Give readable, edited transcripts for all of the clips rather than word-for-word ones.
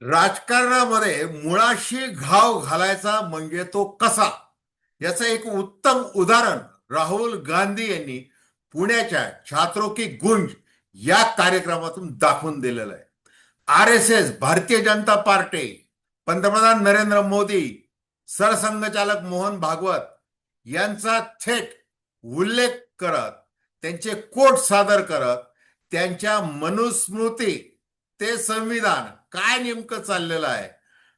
राजकारणामध्ये मुळाशी घाव घालायचा म्हणजे तो कसा, याचं एक उत्तम उदाहरण राहुल गांधी यांनी पुण्याच्या छात्रों की गुंज या कार्यक्रमातून दाखवून दिलेलं आहे. R S S, Bharatiya Janata party, पंतप्रधान नरेंद्र मोदी, सरसंघचालक मोहन भागवत यांचा थेट उल्लेख करत, त्यांचे कोट सादर करत, त्यांच्या मनुस्मृती ते संविधान काय नेमकं चाललेलं आहे,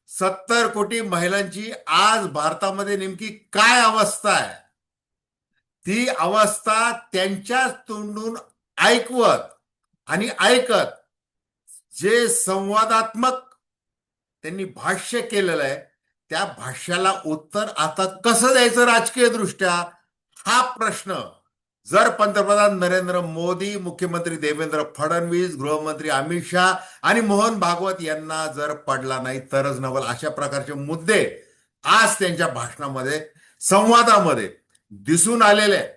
70 कोटी महिलांची आज भारतामध्ये नेमकी काय अवस्था आहे, ती अवस्था त्यांच्याच तोंडून ऐकवत आणि ऐकत जे संवादात्मक त्यांनी भाष्य केलेलं आहे, त्या भाष्याला उत्तर आता कसं द्यायचं राजकीय दृष्ट्या, हा प्रश्न जर पंतप्रधान नरेंद्र मोदी, मुख्यमंत्री देवेंद्र फडणवीस, गृहमंत्री अमित शहा आणि मोहन भागवत यांना जर पडला नाही तरच नवल, अशा प्रकारचे मुद्दे आज त्यांच्या भाषणामध्ये, संवादामध्ये दिसून आलेले आहेत.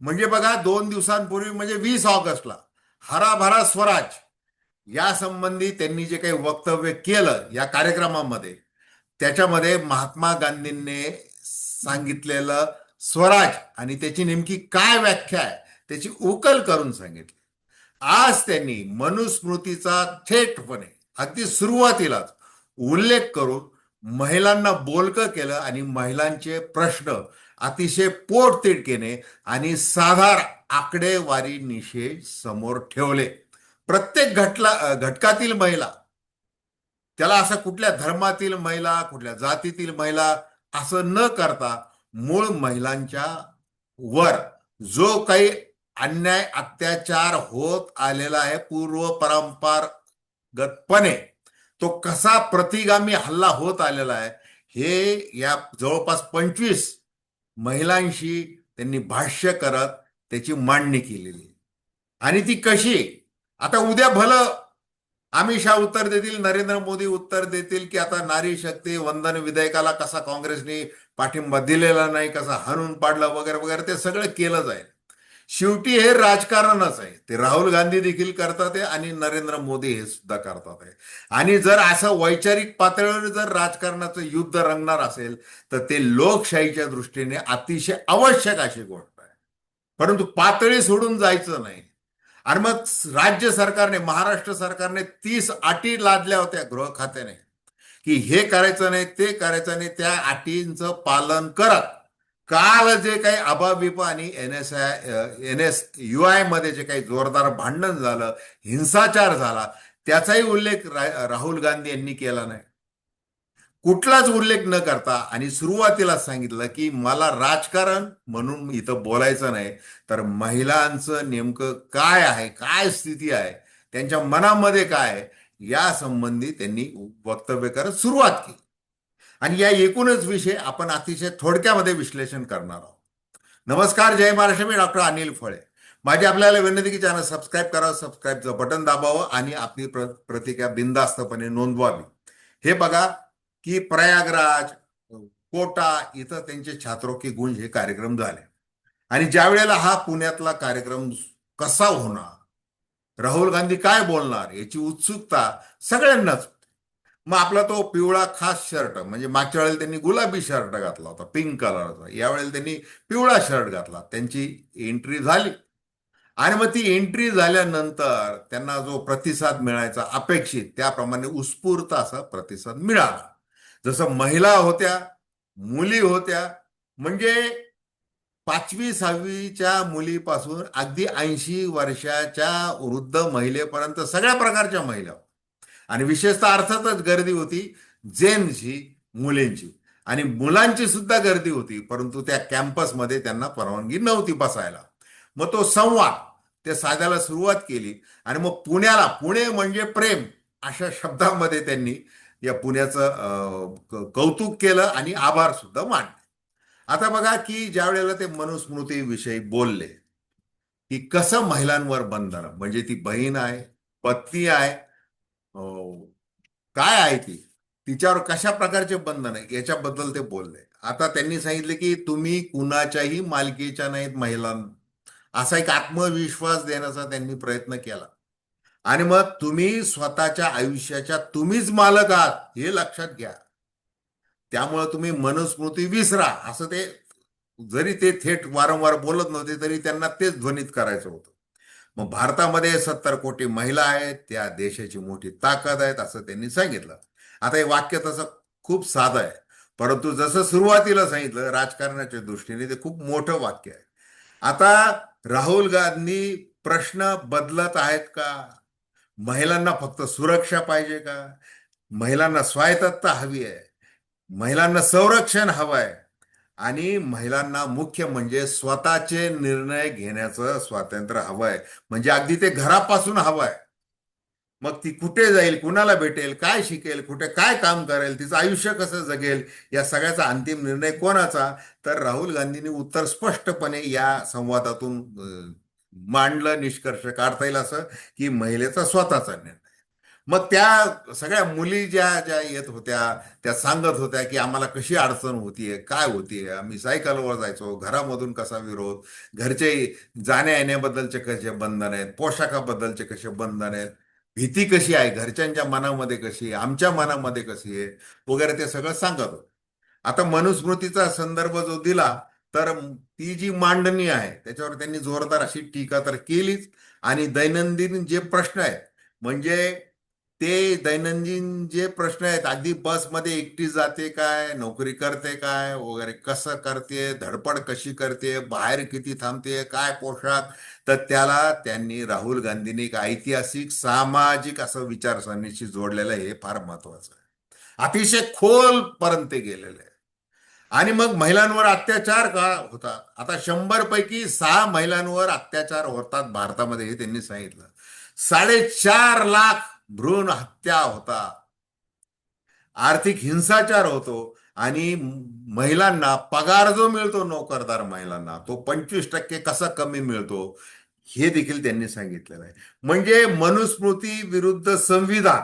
म्हणजे बघा, 2 दिवसांपूर्वी म्हणजे 20 ऑगस्टला हराभरा स्वराज या संबंधी त्यांनी जे काही वक्तव्य केलं या कार्यक्रमामध्ये, त्याच्यामध्ये महात्मा गांधींनी सांगितलेलं स्वराज आणि त्याची नेमकी काय व्याख्या आहे त्याची उकल करून सांगितली. आज त्यांनी मनुस्मृतीचा थेटपणे अगदी सुरुवातीलाच उल्लेख करून महिलांना बोलकं केलं आणि महिलांचे प्रश्न अतिशय पोटतिडकीने आणि साधार आकडेवारी निषेध समोर ठेवले. प्रत्येक घटकातील महिला, त्याला असं कुठल्या धर्मातील महिला, कुठल्या जातीतील महिला असं न करता मूळ महिलांच्या वर जो काही अन्याय अत्याचार होत आलेला आहे पूर्व परंपरागतपणे, तो कसा प्रतिगामी हल्ला होत आलेला आहे, हे या जवळपास 25 महिलांशी त्यांनी भाष्य करत त्याची मांडणी केलेली. आणि ती कशी, आता उद्या भलं अमित शहा उत्तर देतील, नरेंद्र मोदी उत्तर देतील की आता नारी शक्ती वंदन विधेयकाला कसा काँग्रेसने पाठिंबा दिलेला नाही, कसा हाणून पाडलं वगैरे वगैरे, ते सगळं केलं जाईल. शेवटी हे राजकारणच आहे. ते राहुल गांधी देखील करतात आहे आणि नरेंद्र मोदी हे सुद्धा करतात आहे. आणि जर असं वैचारिक पातळीवर जर राजकारणाचं युद्ध रंगणार असेल तर ते लोकशाहीच्या दृष्टीने अतिशय आवश्यक अशी गोष्ट आहे. परंतु पातळी सोडून जायचं नाही. आणि मग राज्य सरकारने, महाराष्ट्र सरकारने 30 अटी लादल्या होत्या गृह खात्याने की हे करायचं नाही, ते करायचं नाही. त्या अटींचं पालन करत काल जे काही अबाविप आणि NSUI मध्ये जे काही जोरदार भांडण झालं, हिंसाचार झाला, त्याचाही उल्लेख राहुल गांधी यांनी केला नाही. कुठलाच उल्लेख न करता आणि सुरुवातीला सांगितलं की मला राजकारण म्हणून इथं बोलायचं नाही, तर महिलांचं नेमकं काय आहे, काय स्थिती आहे, त्यांच्या मनामध्ये काय आहे, या संबंधी त्यांनी वक्तव्य करत सुरुवात केली. आणि या एकूणच विषय आपण अतिशय थोडक्यामध्ये विश्लेषण करणार आहोत. नमस्कार, जय महाराष्ट्र. मी डॉक्टर अनिल फळे. माझी आपल्याला विनंती की चॅनल सबस्क्राईब करावं, सबस्क्राईबचं बटन दाबावं आणि आपली प्रतिक्रिया बिनधास्तपणे नोंदवावी. हे बघा की प्रयागराज, कोटा इथं त्यांचे छात्रों की गुंज हे कार्यक्रम झाले. आणि ज्या वेळेला हा पुण्यातला कार्यक्रम कसा होणार, राहुल गांधी काय बोलणार, याची उत्सुकता सगळ्यांनाच होती. मग आपला तो पिवळा खास शर्ट, म्हणजे मागच्या वेळेला त्यांनी गुलाबी शर्ट घातला होता पिंक कलरचा, यावेळेला त्यांनी पिवळा शर्ट घातला. त्यांची एंट्री झाली आणि मग ती एंट्री झाल्यानंतर त्यांना जो प्रतिसाद मिळायचा अपेक्षित त्याप्रमाणे उत्स्फूर्त असा प्रतिसाद मिळाला. जसं महिला होत्या, मुली होत्या, म्हणजे 5वी 6वीच्या मुलीपासून अगदी 80 वर्षाच्या वृद्ध महिलेपर्यंत सगळ्या प्रकारच्या महिला. आणि विशेषतः अर्थातच गर्दी होती जेन्सची, मुलींची आणि मुलांची सुद्धा गर्दी होती, परंतु त्या कॅम्पसमध्ये त्यांना परवानगी नव्हती बसायला. मग तो संवाद ते साधायला सुरुवात केली आणि मग पुणे म्हणजे प्रेम अशा शब्दांमध्ये त्यांनी या पुण्याचं कौतुक केलं आणि आभार सुद्धा मानले. आता बघा की ज्या वेळेला ते मनुस्मृतीविषयी बोलले की कसं महिलांवर बंधन, म्हणजे ती बहीण आहे, पत्नी आहे, काय आहे ती, तिच्यावर कशा प्रकारचे बंधन आहे याच्याबद्दल ते बोलले. आता त्यांनी सांगितले की तुम्ही कुणाच्याही मालकीच्या नाहीत महिलांना, असा एक आत्मविश्वास देण्याचा त्यांनी प्रयत्न केला. आणि मग तुम्ही स्वतःच्या आयुष्याच्या तुम्हीच मालक आहात हे लक्षात घ्या. त्यामुळे तुम्ही मनुस्मृती विसरा असं ते, जरी ते थेट वारंवार बोलत नव्हते तरी त्यांना तेच ध्वनित करायचं होतं. मग भारतामध्ये 70 कोटी महिला आहेत, त्या देशाची मोठी ताकद आहेत असं त्यांनी सांगितलं. आता हे वाक्य तसं खूप साधं आहे, परंतु जसं सुरुवातीला सांगितलं राजकारणाच्या दृष्टीने ते खूप मोठं वाक्य आहे. आता राहुल गांधी प्रश्न बदलत आहेत का? महिलांना फक्त सुरक्षा पाहिजे का? महिलांना स्वायत्तता हवी आहे, महिलांना संरक्षण हवं आहे, आणि महिलांना मुख्य म्हणजे स्वतःचे निर्णय घेण्याचं स्वातंत्र्य हवं आहे. म्हणजे अगदी ते घरापासून हवं आहे. मग ती कुठे जाईल, कुणाला भेटेल, काय शिकेल, कुठे काय काम करेल, तिचं आयुष्य कसं जगेल, या सगळ्याचा अंतिम निर्णय कोणाचा? तर राहुल गांधींनी उत्तर स्पष्टपणे या संवादातून मांडलं. निष्कर्ष काढता येईल असं की महिलेचा स्वतःचा निर्णय. मग त्या सगळ्या मुली ज्या ज्या येत होत्या त्या सांगत होत्या की आम्हाला कशी अडचण होतीये, काय होतीये, आम्ही सायकलवर जायचो, घरामधून कसा विरोध, घरचे जाण्या येण्याबद्दलचे कसे बंधन आहेत, पोशाखाबद्दलचे कसे बंधन आहेत, भीती कशी आहे घरच्यांच्या मनामध्ये, कशी आहे आमच्या मनामध्ये, कशी आहे वगैरे, ते सगळं सांगत होत. आता मनुस्मृतीचा संदर्भ जो दिला, तर ती जी मांडणी आहे त्याच्यावर त्यांनी जोरदार अशी टीका तर केलीच. आणि दैनंदिन जे प्रश्न आहेत, म्हणजे ते दैनंदिन जे प्रश्न आहेत, अगदी बसमध्ये एकटी जाते काय, नोकरी करते काय वगैरे, कसं करते, धडपड कशी करते, बाहेर किती थांबते, काय पोशाख, तर त्याला त्यांनी राहुल गांधींनी एक ऐतिहासिक सामाजिक असं विचारसरणीशी जोडलेलं आहे. हे फार महत्वाचं आहे. अतिशय खोलपर्यंत गेलेलं आहे. आणि मग महिलांवर अत्याचार का होतात? आता 100 पैकी 6 महिलांवर अत्याचार होतात भारतामध्ये हे त्यांनी सांगितलं. 4.5 लाख भ्रूण हत्या होतात, आर्थिक हिंसाचार होतो, आणि महिलांना पगार जो मिळतो नोकरदार महिलांना, तो 25% कसा कमी मिळतो हे देखील त्यांनी सांगितलेलं आहे. म्हणजे मनुस्मृती विरुद्ध संविधान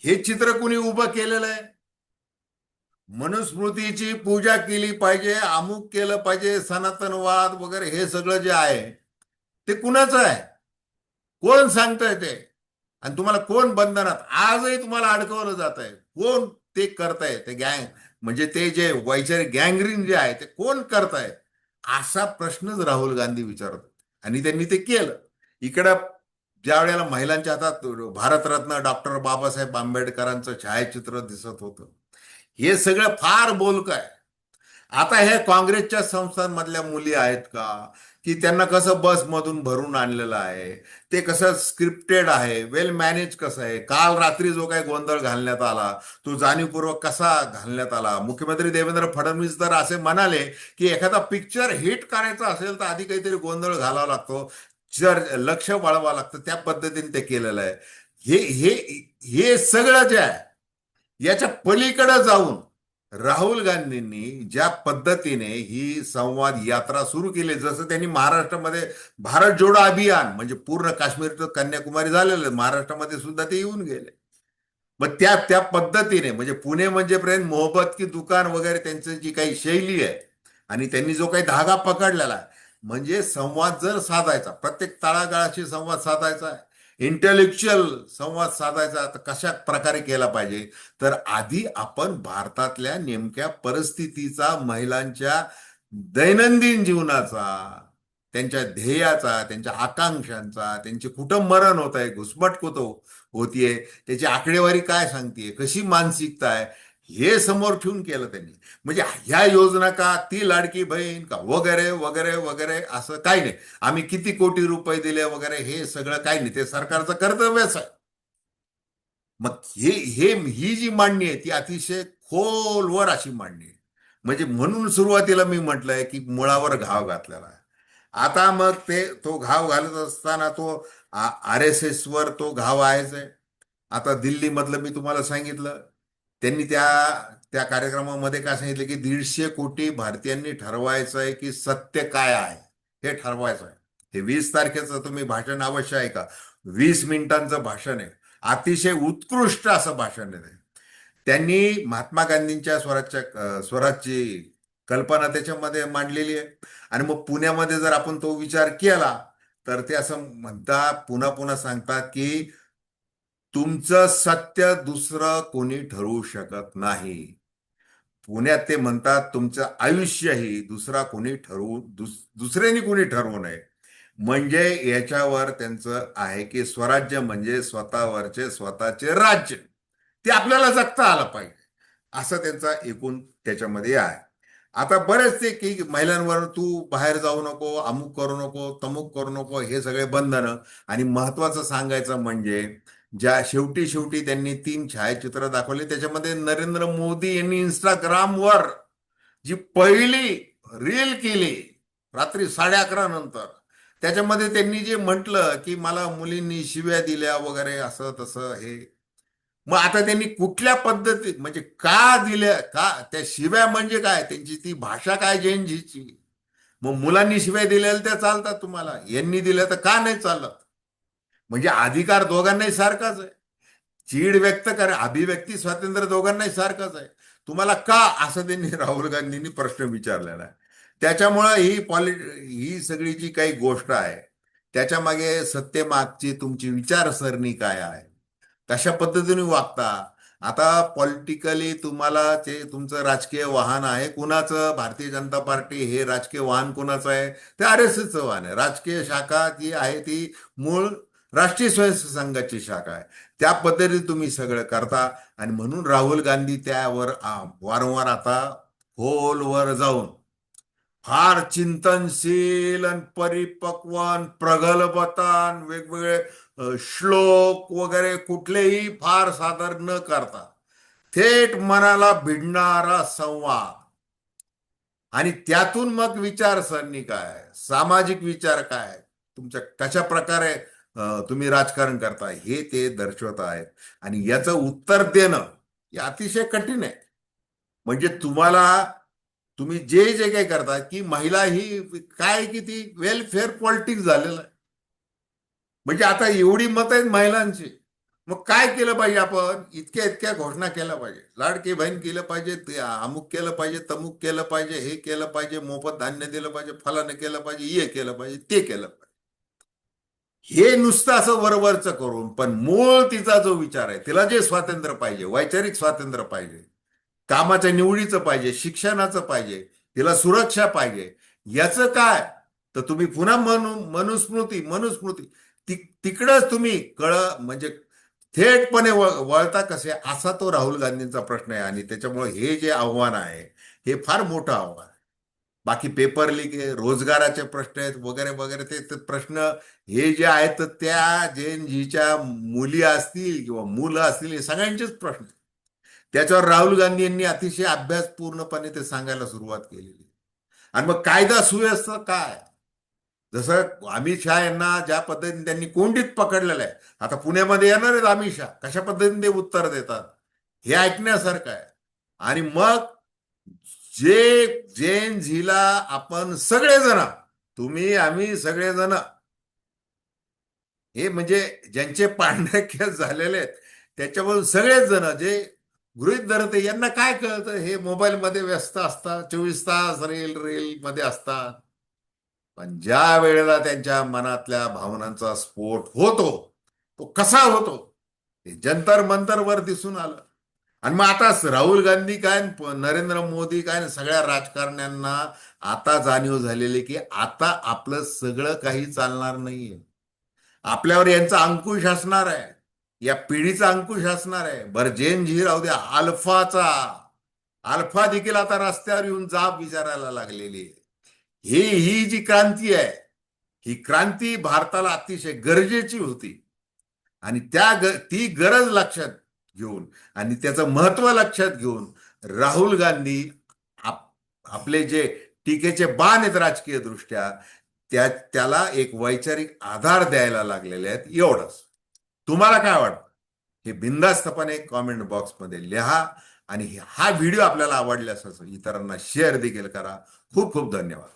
हे चित्र कुणी उभं केलेलं आहे. मनुस्मृतीची पूजा केली पाहिजे, अमुक केलं पाहिजे, सनातनवाद वगैरे हे सगळं जे आहे ते कुणाचं आहे? कोण सांगतंय ते? आणि तुम्हाला कोण बंधनात आजही तुम्हाला अडकवलं जात आहे? कोण ते करताय? ते गँग, म्हणजे ते जे वैचारिक गँगरीन जे आहे ते कोण करताय? असा प्रश्नच राहुल गांधी विचारत होते. आणि त्यांनी ते केलं. इकडं ज्या वेळेला महिलांच्या हातात भारतरत्न डॉक्टर बाबासाहेब आंबेडकरांचं छायाचित्र दिसत होतं, हे सगळं फार बोलकं आहे. आता हे काँग्रेसच्या संस्थांमधल्या मुली आहेत का, की त्यांना कसं बसमधून भरून आणलेलं आहे, ते कसं स्क्रिप्टेड आहे, वेल मॅनेज कसं आहे, काल रात्री जो काही गोंधळ घालण्यात आला तो जाणीवपूर्वक कसा घालण्यात आला. मुख्यमंत्री देवेंद्र फडणवीस तर असे म्हणाले की एखादा पिक्चर हिट करायचा असेल तर आधी काहीतरी गोंधळ घालावा लागतो, लक्ष वळवावं लागतं, त्या पद्धतीने ते केलेलं आहे. हे हे हे सगळं जे आहे याच्या पलीकडे जाऊन राहुल गांधींनी ज्या पद्धतीने ही संवाद यात्रा सुरू केली, जसं त्यांनी महाराष्ट्रामध्ये भारत जोडो अभियान, म्हणजे पूर्ण काश्मीर तर कन्याकुमारी झालेलं, महाराष्ट्रामध्ये सुद्धा ते येऊन गेले. मग त्या त्या पद्धतीने, म्हणजे पुणे म्हणजे प्रेम मोहब्बत की दुकान वगैरे त्यांची जी काही शैली आहे, आणि त्यांनी जो काही धागा पकडलेला आहे, म्हणजे संवाद जर साधायचा, प्रत्येक तळागाळाशी संवाद साधायचा आहे, इंटेलेक्च्युअल संवाद साधायचा, तर कशा प्रकारे केला पाहिजे? तर आधी आपण भारतातल्या नेमक्या परिस्थितीचा, महिलांच्या दैनंदिन जीवनाचा, त्यांच्या ध्येयाचा, त्यांच्या आकांक्षांचा, त्यांचे कुठं मरण होत आहे, घुसमट होतीये, त्याची आकडेवारी काय सांगतेय, कशी मानसिकता आहे, हे समोर ठेवून केलं त्यांनी. म्हणजे ह्या योजना का, ती लाडकी बहीण का, वगैरे वगैरे वगैरे, असं काही नाही. आम्ही किती कोटी रुपये दिले वगैरे, हे सगळं काही नाही, ते सरकारचं कर्तव्यच आहे. मग ही जी मांडणी आहे ती अतिशय खोलवर अशी मांडणी आहे. म्हणजे म्हणून सुरुवातीला मी म्हटलंय की मुळावर घाव घातलेला आहे. आता मग तो घाव घालत असताना तो आर एस एस वर तो घाव आहेच आहे. आता दिल्ली मधलं मी तुम्हाला सांगितलं, त्यांनी त्या त्या कार्यक्रमामध्ये काय सांगितलं की 150 कोटी भारतीयांनी ठरवायचं आहे की सत्य काय आहे हे ठरवायचं आहे. हे 20 तारखेचं तुम्ही भाषण अवश्य ऐका. 20 मिनिटांचं भाषण आहे. अतिशय उत्कृष्ट असं भाषण आहे. त्यांनी महात्मा गांधींच्या स्वराजची कल्पना त्याच्यामध्ये मांडलेली आहे. आणि मग पुण्यामध्ये जर आपण तो विचार केला तर ते असं म्हणतात, पुन्हा पुन्हा सांगतात की तुमचं सत्य दुसरं कोणी ठरवू शकत नाही. पुण्यात ते म्हणतात तुमचं आयुष्यही दुसरा कोणी दुसऱ्याने कोणी ठरवू नये. म्हणजे याच्यावर त्यांचं आहे की स्वराज्य म्हणजे स्वतःवरचे स्वतःचे राज्य, ते आपल्याला जगता आलं पाहिजे, असं त्यांचा एकूण त्याच्यामध्ये आहे. आता बरेच ते की महिलांवर तू बाहेर जाऊ नको, अमुक करू नको, तमुक करू नको, हे सगळे बंधनं. आणि महत्वाचं सांगायचं म्हणजे ज्या शेवटी शेवटी त्यांनी 3 छायाचित्र दाखवले, त्याच्यामध्ये नरेंद्र मोदी यांनी इंस्टाग्रामवर जी पहिली रील केली रात्री 11:30 नंतर, त्याच्यामध्ये त्यांनी जे म्हटलं की मला मुलींनी शिव्या दिल्या वगैरे असं तसं हे. मग आता त्यांनी कुठल्या पद्धती म्हणजे का दिल्या, का त्या शिव्या म्हणजे काय, त्यांची ती भाषा काय जैनजीची. मग मुलांनी शिव्या दिलेल्या त्या चालतात तुम्हाला, यांनी दिल्या तर का नाही चालत? म्हणजे अधिकार दोघांनाही सारखाच आहे. चीड व्यक्त करा, अभिव्यक्ती स्वातंत्र्य दोघांनाही सारखंच आहे. तुम्हाला का, असं त्यांनी राहुल गांधींनी प्रश्न विचारलेला आहे. त्याच्यामुळं ही सगळी जी काही गोष्ट आहे, त्याच्या मागे सत्तेमागची तुमची विचारसरणी काय आहे, कशा पद्धतीने वागता. आता पॉलिटिकली तुम्हाला ते तुमचं राजकीय वाहन आहे कुणाचं, भारतीय जनता पार्टी हे राजकीय वाहन कुणाचं आहे, ते RSSचं वाहन आहे. राजकीय शाखा जी आहे ती मूळ राष्ट्रीय स्वयंसेवक संघाची शाखा आहे. त्या पद्धतीने तुम्ही सगळं करता. आणि म्हणून राहुल गांधी त्यावर वारंवार आता खोलवर जाऊन फार चिंतनशील आणि परिपक्व आणि प्रगल्भतान वेगवेगळे श्लोक वगैरे कुठलेही फार सादर न करता थेट मनाला भिडणारा संवाद, आणि त्यातून मग विचारसरणी काय, सामाजिक विचार काय, तुमच्या कशा प्रकारे तुम्ही राजकारण करता, हे ते दर्शवत आहेत. आणि याचं उत्तर देणं हे अतिशय कठीण आहे. म्हणजे तुम्ही जे जे काही करता की महिला ही काय की ती वेलफेअर पॉलिटिक्स झालेलं आहे. म्हणजे आता एवढी मत आहेत महिलांची, मग काय केलं पाहिजे, आपण इतक्या इतक्या घोषणा केल्या पाहिजे, लाडकी बहीण केलं पाहिजे, ते अमुक केलं पाहिजे, तमुक केलं पाहिजे, हे केलं पाहिजे, मोफत धान्य दिलं पाहिजे, फलानं केलं पाहिजे, हे केलं पाहिजे, ते केलं पाहिजे. हे नुसतं असं वरवरचं करून, पण मूळ तिचा जो विचार आहे, तिला जे स्वातंत्र्य पाहिजे, वैचारिक स्वातंत्र्य पाहिजे, कामाच्या निवडीचं पाहिजे, शिक्षणाचं पाहिजे, तिला सुरक्षा पाहिजे, याचं काय, तर तुम्ही पुन्हा मनुस्मृती तिकडंच तुम्ही म्हणजे थेटपणे वळता कसे, असा तो राहुल गांधींचा प्रश्न आहे. आणि त्याच्यामुळे हे जे आव्हान आहे, हे फार मोठं आव्हान आहे. बाकी पेपर लीक आहे, रोजगाराचे प्रश्न आहेत वगैरे वगैरे, ते प्रश्न हे जे आहेत, तर त्या जीच्या मुली असतील किंवा मुलं असतील, हे सगळ्यांचेच प्रश्न आहेत. त्याच्यावर राहुल गांधी यांनी अतिशय अभ्यासपूर्णपणे ते सांगायला सुरुवात केलेली. आणि मग कायदा सुव्यवस्था काय, जसं अमित शहा यांना ज्या पद्धतीने त्यांनी कोंडीत पकडलेलं आहे, आता पुण्यामध्ये येणार आहेत अमित शहा, कशा पद्धतीने ते उत्तर देतात हे ऐकण्यासारखं आहे. आणि मग जे जेन झीला आपण सगळेजण, तुम्ही आम्ही सगळेजण, हे म्हणजे ज्यांचे पांढरे केस झालेले आहेत, त्याच्यावरून सगळेच जण जे गृहीत धरते, यांना काय कळतं, हे मोबाईलमध्ये व्यस्त असतात, 24 तास रील मध्ये असतात. पण ज्या वेळेला त्यांच्या मनातल्या भावनांचा स्फोट होतो, तो कसा होतो, ते जंतर मंतरवर दिसून आलं. आणि मग आता राहुल गांधी काय, नरेंद्र मोदी काय, सगळ्या राजकारण्यांना आता जाणीव झालेली की आता आपलं सगळं काही चालणार नाहीये. आपल्यावर यांचा अंकुश असणार आहे, या पिढीचा अंकुश असणार आहे. बरं, जेन झी राहू द्या, अल्फा देखील आता रस्त्यावर येऊन जाब विचारायला लागलेली आहे. ही जी क्रांती आहे, ही क्रांती भारताला अतिशय गरजेची होती. आणि ती गरज लक्षात घेऊन आणि त्याचं महत्व लक्षात घेऊन राहुल गांधी आपले जे टीकेचे बाण आहेत राजकीय दृष्ट्या, त्याला एक वैचारिक आधार द्यायला लागलेले आहेत, एवढंच. तुम्हाला काय वाटतं, हे बिनधास्तपणे कॉमेंट बॉक्समध्ये लिहा. आणि हा व्हिडिओ आपल्याला आवडल्यास इतरांना शेअर देखील करा. खूप खूप धन्यवाद.